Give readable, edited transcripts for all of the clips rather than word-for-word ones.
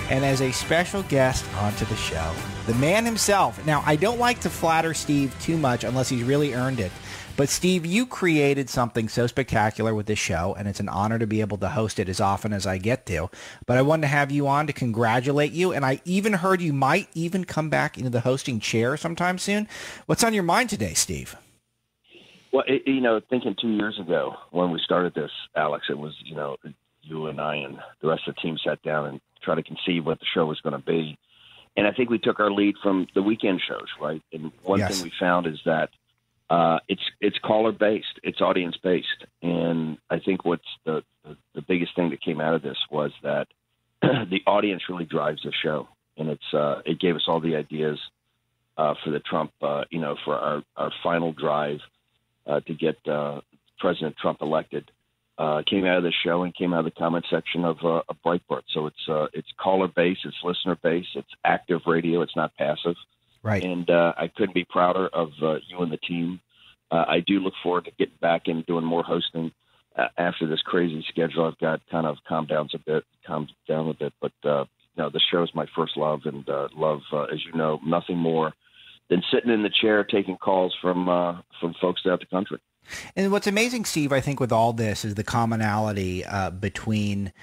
And as a special guest onto the show, the man himself. Now, I don't like to flatter Steve too much unless he's really earned it. But Steve, you created something so spectacular with this show, and it's an honor to be able to host it as often as I get to. But I wanted to have you on to congratulate you, and I even heard you might even come back into the hosting chair sometime soon. What's on your mind today, Steve? Well, thinking 2 years ago when we started this, Alex, it was, you and I and the rest of the team sat down and tried to conceive what the show was going to be. And I think we took our lead from the weekend shows, right? And one thing we found is that it's caller-based, it's audience-based. And I think what's the biggest thing that came out of this was that the audience really drives the show. And it gave us all the ideas for the Trump, for our final drive to get President Trump elected. Came out of the show and came out of the comment section of Breitbart. So it's caller-based, it's listener-based, it's active radio, it's not passive. Right. And I couldn't be prouder of you and the team. I do look forward to getting back and doing more hosting after this crazy schedule. I've got kind of calmed down a bit. But the show is my first love, and love, as you know, nothing more than sitting in the chair taking calls from folks throughout the country. And what's amazing, Steve, I think with all this is the commonality between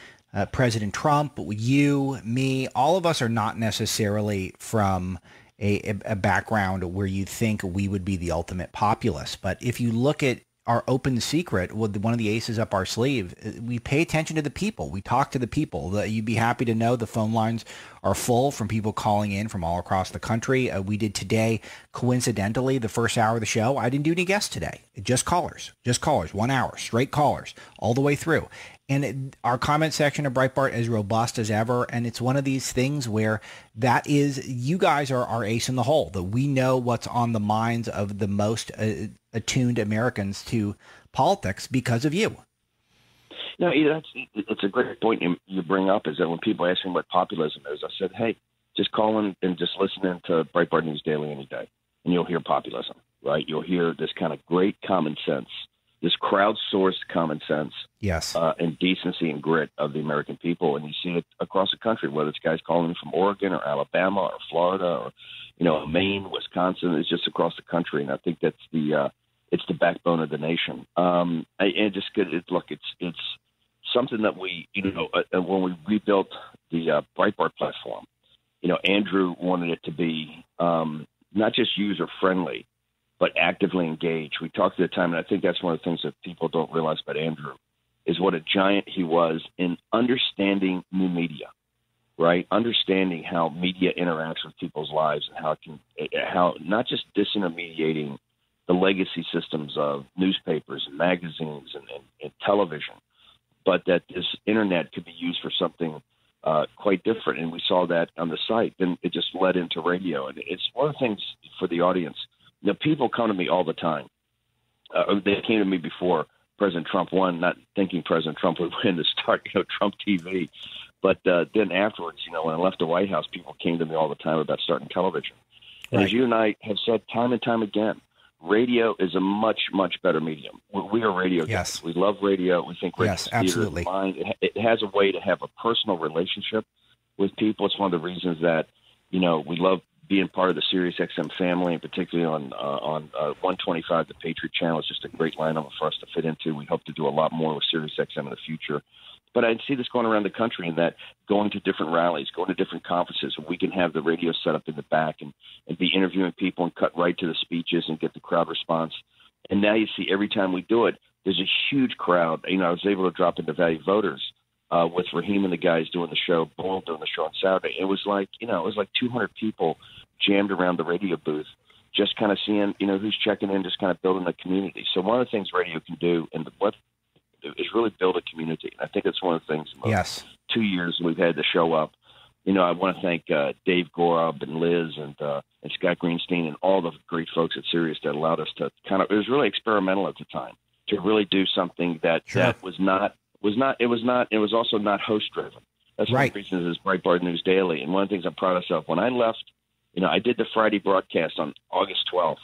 President Trump, you, me, all of us are not necessarily from a background where you think we would be the ultimate populist. But if you look at our open secret, one of the aces up our sleeve, we pay attention to the people. We talk to the people. You'd be happy to know the phone lines are full from people calling in from all across the country. We did today, coincidentally, the first hour of the show. I didn't do any guests today. Just callers, 1 hour, straight callers all the way through. And our comment section of Breitbart is robust as ever. And it's one of these things where you guys are our ace in the hole, that we know what's on the minds of the most attuned Americans to politics because of you. No, it's a great point you bring up, is that when people ask me what populism is, I said, hey, just call in and just listen in to Breitbart News Daily any day, and you'll hear populism, right? You'll hear this kind of great common sense, this crowdsourced common sense, yes, and decency and grit of the American people. And you see it across the country, whether it's guys calling in from Oregon or Alabama or Florida or, Maine, Wisconsin. It's just across the country. And I think that's it's the backbone of the nation. It's something that we, when we rebuilt the Breitbart platform, Andrew wanted it to be not just user-friendly, but actively engaged. We talked at the time, and I think that's one of the things that people don't realize about Andrew, is what a giant he was in understanding new media, right? Understanding how media interacts with people's lives and how not just disintermediating the legacy systems of newspapers and magazines and television, but that this internet could be used for something quite different. And we saw that on the site. Then it just led into radio. And it's one of the things for the audience. People come to me all the time. They came to me before President Trump won, not thinking President Trump would win to start, Trump TV. But then afterwards, when I left the White House, people came to me all the time about starting television. And as you and I have said time and time again, radio is a much, much better medium. We are radio guys. Yes. We love radio. We think radio is absolutely. It has a way to have a personal relationship with people. It's one of the reasons that, we love being part of the Sirius XM family, and particularly on 125, the Patriot Channel. Is just a great lineup for us to fit into. We hope to do a lot more with Sirius XM in the future. But I see this going around the country, in that going to different rallies, going to different conferences, we can have the radio set up in the back and be interviewing people and cut right to the speeches and get the crowd response. And now you see every time we do it, there's a huge crowd. I was able to drop into Value Voters with Raheem and the guys doing the show, Bull doing the show on Saturday. It was like 200 people jammed around the radio booth, just kind of seeing, who's checking in, just kind of building a community. So one of the things radio can do, and what is really build a community. And I think it's one of the things in the 2 years we've had the show up. I want to thank Dave Gorub and Liz and Scott Greenstein and all the great folks at Sirius that allowed us to it was really experimental at the time to really do something that was also not host driven. That's one of the reasons is Breitbart News Daily. And one of the things I'm proud of, when I left, I did the Friday broadcast on August 12th.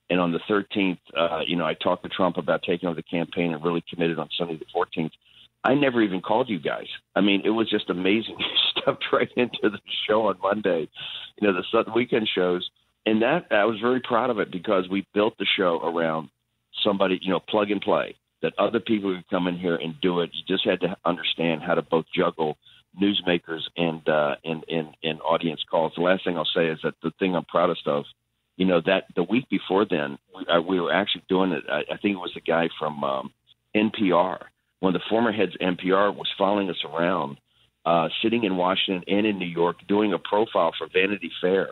And on the 13th, I talked to Trump about taking over the campaign and really committed on Sunday the 14th. I never even called you guys. I mean, it was just amazing. You jumped right into the show on Monday, the weekend shows. And that I was very proud of it because we built the show around somebody, plug and play, that other people could come in here and do it. You just had to understand how to both juggle newsmakers and audience calls. The last thing I'll say is that the thing I'm proudest of, that the week before then, we were actually doing it. I think it was the guy from NPR. One of the former heads of NPR was following us around, sitting in Washington and in New York, doing a profile for Vanity Fair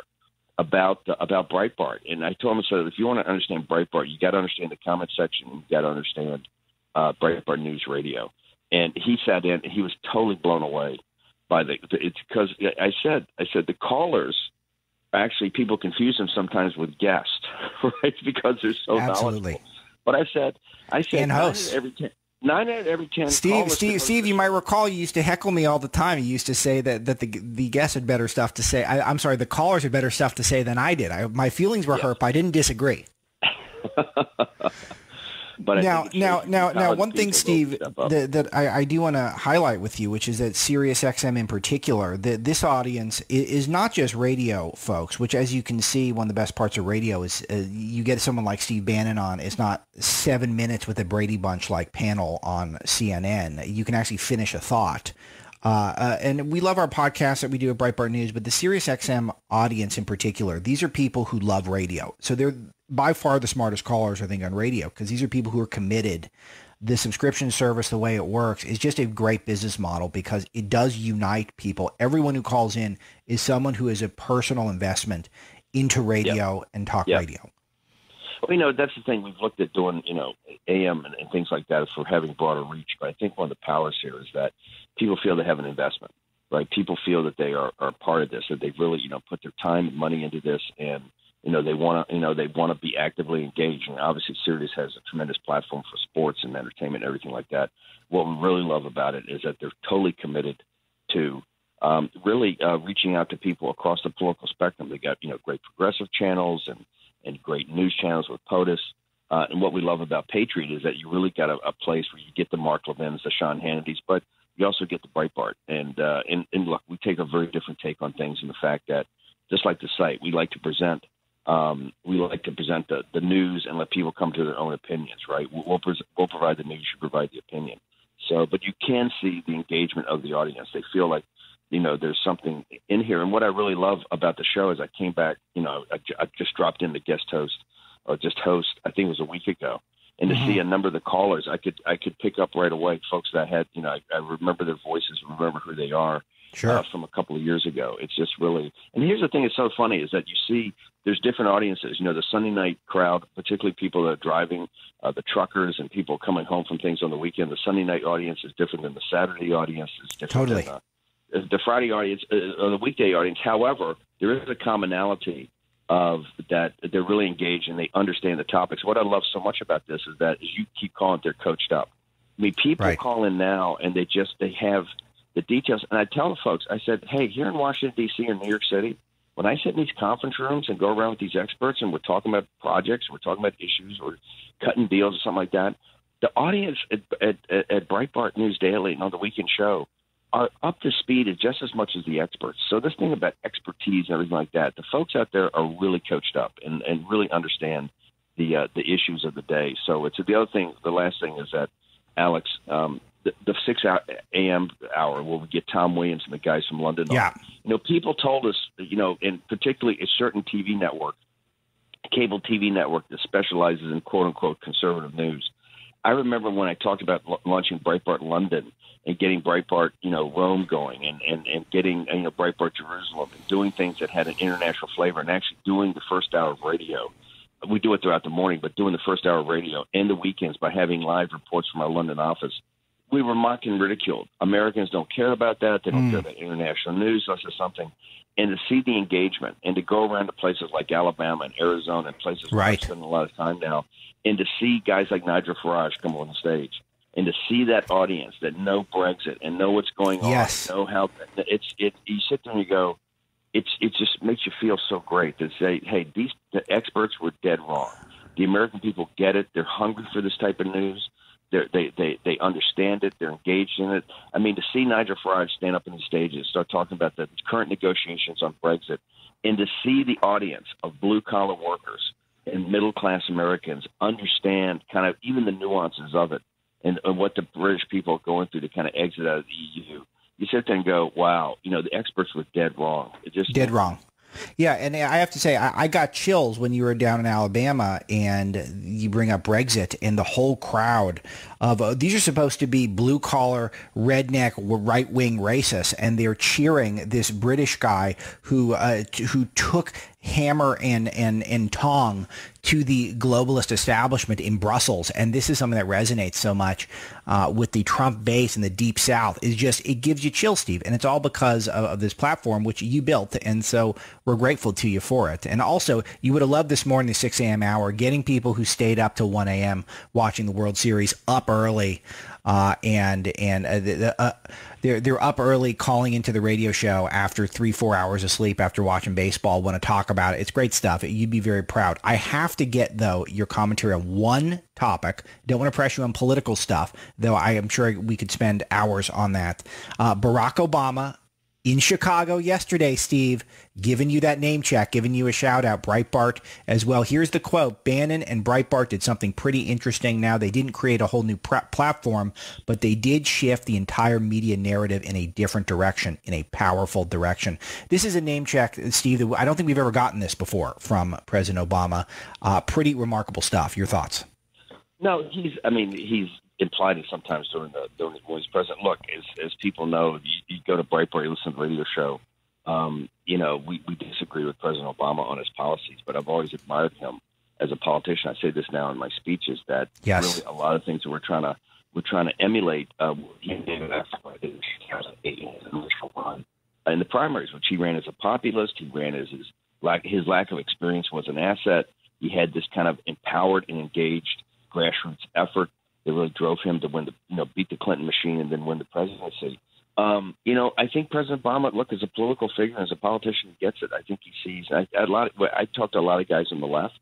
about Breitbart. And I told him, so if you want to understand Breitbart, you got to understand the comment section. You got to understand Breitbart News Radio. And he sat in, and he was totally blown away by it's because I said the callers, actually people confuse them sometimes with guests, right? Because they're so knowledgeable. But I said and hosts. 9 out of every 10. Steve, you might recall you used to heckle me all the time. You used to say that the guests had better stuff to say. I'm sorry, the callers had better stuff to say than I did. My feelings were hurt, but I didn't disagree. But now, one thing, Steve, that I do want to highlight with you, which is that SiriusXM in particular, this audience is not just radio folks, which, as you can see, one of the best parts of radio is you get someone like Steve Bannon on. It's not 7 minutes with a Brady Bunch like panel on CNN. You can actually finish a thought. And we love our podcast that we do at Breitbart News, but the SiriusXM audience in particular, these are people who love radio. So they're by far the smartest callers, I think, on radio, because these are people who are committed. The subscription service, the way it works, is just a great business model because it does unite people. Everyone who calls in is someone who has a personal investment into radio and talk radio. Well, that's the thing. We've looked at doing, AM and things like that for having broader reach. But I think one of the powers here is that people feel they have an investment, right? People feel that they are part of this, that they've really, put their time and money into this, and they want to be actively engaged. And obviously, Sirius has a tremendous platform for sports and entertainment and everything like that. What we really love about it is that they're totally committed to really reaching out to people across the political spectrum. They got great progressive channels and great news channels with POTUS. And what we love about Patriot is that you really got a place where you get the Mark Levin's, the Sean Hannity's, but you also get the Breitbart. And look, we take a very different take on things in the fact that, just like the site, we like to present the news and let people come to their own opinions, right? We'll provide the news, you provide the opinion. So, but you can see the engagement of the audience. They feel like, there's something in here. And what I really love about the show is I came back, I just dropped in to host, I think it was a week ago. And to see a number of the callers, I could pick up right away folks that had, I remember their voices, remember who they are. Sure. From a couple of years ago. It's just really, and here's the thing that's so funny is that you see there's different audiences. The Sunday night crowd, particularly people that are driving, the truckers and people coming home from things on the weekend. The Sunday night audience is different than the Saturday audience. It's different than the Friday audience, or the weekday audience. However, there is a commonality of that they're really engaged and they understand the topics. What I love so much about this is that, as you keep calling it, they're coached up. I mean, people call in now and they have the details. And I tell the folks, I said, hey, here in Washington, D.C. or New York City, when I sit in these conference rooms and go around with these experts and we're talking about projects, we're talking about issues, or cutting deals or something like that, the audience at Breitbart News Daily and on the weekend show are up to speed just as much as the experts. So this thing about expertise and everything like that, the folks out there are really coached up and really understand the issues of the day. So it's the other thing. The last thing is that, Alex, the 6 a.m. hour where we get Tom Williams and the guys from London. Yeah. People told us, and particularly a certain TV network, cable TV network that specializes in quote unquote conservative news. I remember when I talked about launching Breitbart London and getting Breitbart, Rome going and getting, Breitbart Jerusalem and doing things that had an international flavor and actually doing the first hour of radio. We do it throughout the morning, but doing the first hour of radio and the weekends by having live reports from our London office. We were mocked and ridiculed. Americans don't care about that. They don't care about international news. That's just something. And to see the engagement and to go around to places like Alabama and Arizona and places where I spend a lot of time now, and to see guys like Nigel Farage come on the stage and to see that audience that know Brexit and know what's going on, know how you sit there and you go, it just makes you feel so great to say, hey, the experts were dead wrong. The American people get it. They're hungry for this type of news. They understand it. They're engaged in it. I mean, to see Nigel Farage stand up on the stage and start talking about the current negotiations on Brexit, and to see the audience of blue-collar workers and middle-class Americans understand kind of even the nuances of it and what the British people are going through to kind of exit out of the EU, you sit there and go, wow, the experts were dead wrong. It just dead wrong. Yeah, and I have to say, I got chills when you were down in Alabama and you bring up Brexit and the whole crowd of these are supposed to be blue-collar, redneck, right-wing racists, and they're cheering this British guy who took hammer and tong to the globalist establishment in Brussels. And this is something that resonates so much with the Trump base in the Deep South. Is just, it gives you chills, Steve. And it's all because of this platform, which you built. And so we're grateful to you for it. And also, you would have loved this morning, the 6 a.m. hour, getting people who stayed up till 1 a.m. watching the World Series up early. They're up early calling into the radio show after 3-4 hours of sleep after watching baseball, want to talk about it. It's great stuff. You'd be very proud. I have to get, though, your commentary on one topic. Don't want to press you on political stuff, though I am sure we could spend hours on that. Barack Obama in Chicago yesterday, Steve, giving you that name check, giving you a shout out, Breitbart as well. Here's the quote. Bannon and Breitbart did something pretty interesting now. They didn't create a whole new platform, but they did shift the entire media narrative in a different direction, in a powerful direction. This is a name check, Steve, that I don't think we've ever gotten this before from President Obama. Pretty remarkable stuff. Your thoughts? No, he's implied it sometimes during when he's president. Look, as people know, you go to Breitbart, you listen to the radio show. We disagree with President Obama on his policies, but I've always admired him as a politician. I say this now in my speeches that really a lot of things that we're trying to emulate. He did after in 2008 in the primaries, which he ran as a populist. He ran as his lack of experience was an asset. He had this kind of empowered and engaged grassroots effort that really drove him to win beat the Clinton machine and then win the presidency. I think President Obama, look, as a political figure, as a politician, he gets it. I think he sees I talk to a lot of guys on the left.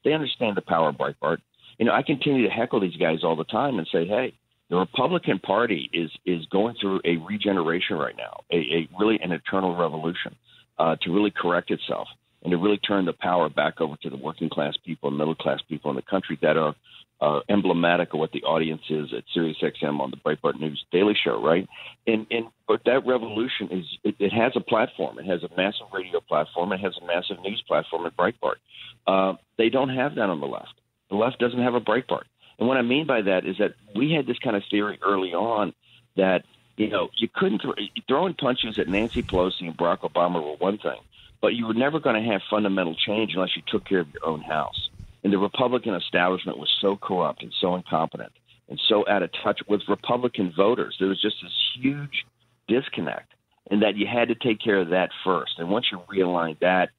They understand the power of Breitbart. I continue to heckle these guys all the time and say, hey, the Republican Party is going through a regeneration right now, a really an eternal revolution to really correct itself and to really turn the power back over to the working class people and middle class people in the country that are emblematic of what the audience is at SiriusXM on the Breitbart News Daily Show, right? But that revolution it has a platform. It has a massive radio platform. It has a massive news platform at Breitbart. They don't have that on the left. The left doesn't have a Breitbart. And what I mean by that is that we had this kind of theory early on that, you couldn't throwing punches at Nancy Pelosi and Barack Obama were one thing, but you were never going to have fundamental change unless you took care of your own house. And the Republican establishment was so corrupt and so incompetent and so out of touch with Republican voters. There was just this huge disconnect, and that you had to take care of that first. And once you realigned that,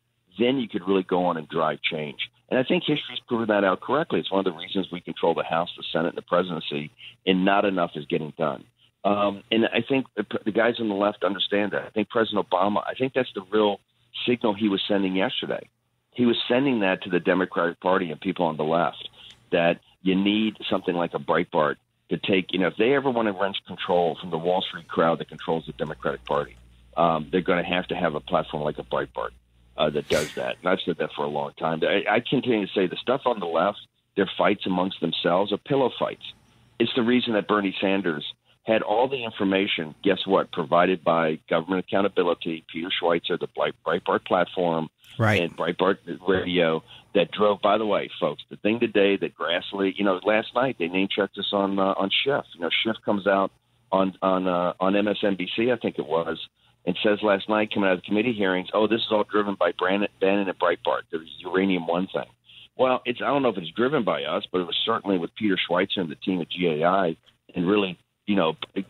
then you could really go on and drive change. And I think history's proven that out correctly. It's one of the reasons we control the House, the Senate, and the presidency, and not enough is getting done. And I think the guys on the left understand that. I think President Obama, I think that's the real signal he was sending yesterday. He was sending that to the Democratic Party and people on the left, that you need something like a Breitbart to take, if they ever want to wrench control from the Wall Street crowd that controls the Democratic Party, they're going to have a platform like a Breitbart that does that. And I've said that for a long time. I continue to say the stuff on the left, their fights amongst themselves are pillow fights. It's the reason that Bernie Sanders had all the information, guess what, provided by government accountability, Peter Schweizer, the Breitbart platform, right, and Breitbart radio that drove, by the way, folks, the thing today that Grassley, last night they name checked us on Schiff. Schiff comes out on MSNBC, I think it was, and says last night coming out of the committee hearings, this is all driven by Bannon and Breitbart, the Uranium One thing. Well, I don't know if it's driven by us, but it was certainly with Peter Schweizer and the team at GAI and really,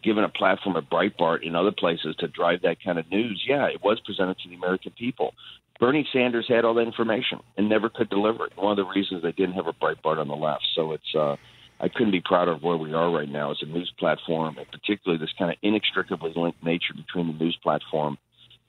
given a platform at Breitbart and other places to drive that kind of news. Yeah, it was presented to the American people. Bernie Sanders had all that information and never could deliver it. One of the reasons they didn't have a Breitbart on the left. So it's I couldn't be prouder of where we are right now as a news platform, and particularly this kind of inextricably linked nature between the news platform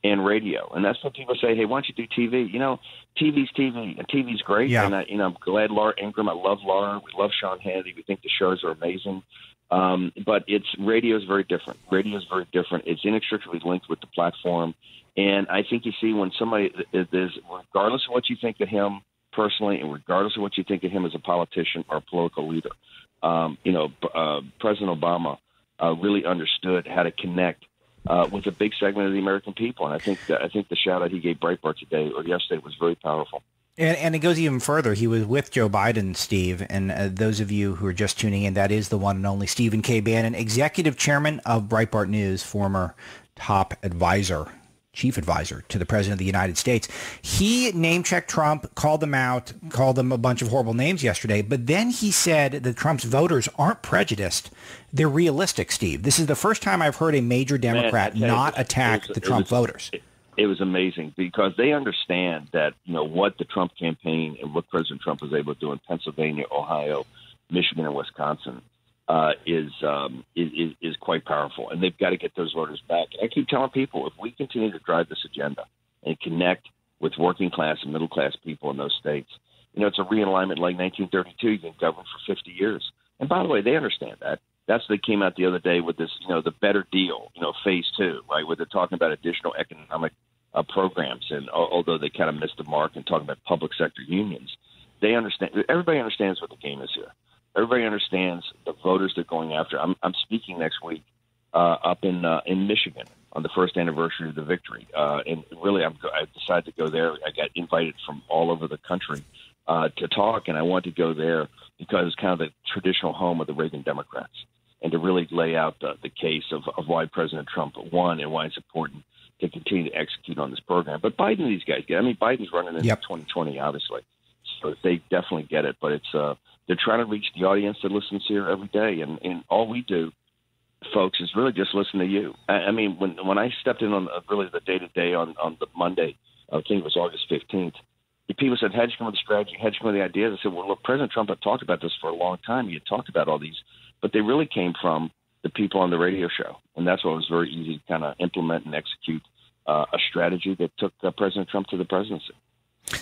and radio. And that's when people say, hey, why don't you do TV? You know, TV's TV, and TV's great. Yeah. And, I'm glad Laura Ingraham. I love Laura. We love Sean Hannity. We think the shows are amazing. But radio is very different. Radio is very different. It's inextricably linked with the platform. And I think you see when somebody is, regardless of what you think of him personally, and regardless of what you think of him as a politician or a political leader, President Obama really understood how to connect with a big segment of the American people. And I think the shout out he gave Breitbart today or yesterday was very powerful. And it goes even further. He was with Joe Biden, Steve, and those of you who are just tuning in, that is the one and only Stephen K. Bannon, executive chairman of Breitbart News, former top advisor, chief advisor to the president of the United States. He name-checked Trump, called them out, called them a bunch of horrible names yesterday, but then he said that Trump's voters aren't prejudiced. They're realistic, Steve. This is the first time I've heard a major Democrat not attack the Trump voters. It was amazing because they understand that, what the Trump campaign and what President Trump was able to do in Pennsylvania, Ohio, Michigan, and Wisconsin is quite powerful. And they've got to get those voters back. And I keep telling people, if we continue to drive this agenda and connect with working class and middle class people in those states, it's a realignment like 1932. You can govern for 50 years. And by the way, they understand that. That's they came out the other day with this, the better deal, phase 2, right, where they're talking about additional economic programs. And although they kind of missed the mark and talking about public sector unions, they understand. Everybody understands what the game is here. Everybody understands the voters they're going after. I'm speaking next week up in Michigan on the first anniversary of the victory, and really I decided to go there. I got invited from all over the country to talk, and I want to go there because it's kind of the traditional home of the Reagan Democrats, and to really lay out the case of why President Trump won and why it's important to continue to execute on this program. But Biden and these guys get it. I mean, Biden's running into 2020, obviously, so they definitely get it. But it's they're trying to reach the audience that listens here every day, and all we do, folks, is really just listen to you. I mean, when I stepped in on really the day-to-day on the Monday, I think it was August 15th, people said, how'd you come with the strategy? How'd you come with the ideas? I said, well, look, President Trump had talked about this for a long time. He had talked about all these, but they really came from the people on the radio show. And that's why it was very easy to kind of implement and execute a strategy that took President Trump to the presidency.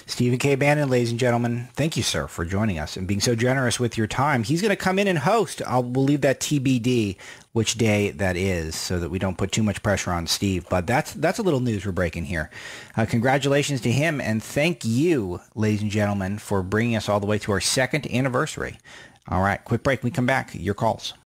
Stephen K. Bannon, ladies and gentlemen, thank you, sir, for joining us and being so generous with your time. He's going to come in and host. We'll leave that TBD which day that is so that we don't put too much pressure on Steve. But that's a little news we're breaking here. Congratulations to him, and thank you, ladies and gentlemen, for bringing us all the way to our second anniversary. All right, quick break. When we come back, your calls.